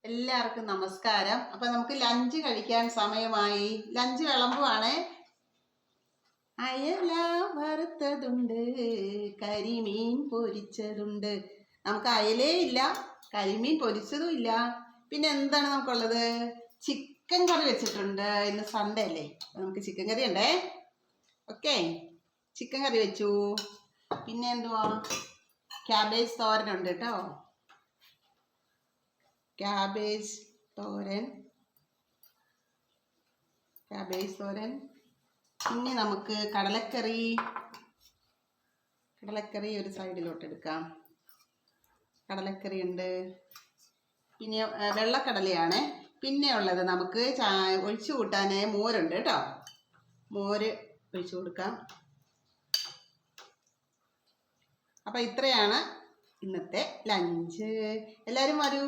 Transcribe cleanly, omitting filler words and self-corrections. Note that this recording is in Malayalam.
എല്ലാവർക്കും നമസ്കാരം. അപ്പൊ നമുക്ക് ലഞ്ച് കഴിക്കാൻ സമയമായി. ലഞ്ച് വിളമ്പുവാണേ. അയല വറുത്തതുണ്ട്, കരിമീൻ പൊരിച്ചതുണ്ട്. നമുക്ക് അയലേ ഇല്ല, കരിമീൻ പൊരിച്ചതും ഇല്ല. പിന്നെ എന്താണ് നമുക്കുള്ളത്? ചിക്കൻ കറി വെച്ചിട്ടുണ്ട്. ഇന്ന് സൺഡേ അല്ലേ, നമുക്ക് ചിക്കൻ കറി ഉണ്ടേ. ഓക്കെ, ചിക്കൻ കറി വെച്ചു. പിന്നെ എന്തുവാ, ക്യാബേജ് തോരനുണ്ട് കേട്ടോ. ക്യാബേജ് തോരൻ. പിന്നെ നമുക്ക് കടലക്കറി ഒരു സൈഡിലോട്ട് എടുക്കാം. കടലക്കറി ഉണ്ട്. പിന്നെ വെള്ളക്കടലയാണ്. പിന്നെ ഉള്ളത് നമുക്ക് ഒഴിച്ചു കൂട്ടാൻ മോരുണ്ട് കേട്ടോ. മോര് ഒഴിച്ചു കൊടുക്കാം. അപ്പം ഇത്രയാണ് ഇന്നത്തെ ലഞ്ച്. എല്ലാവരും വരൂ.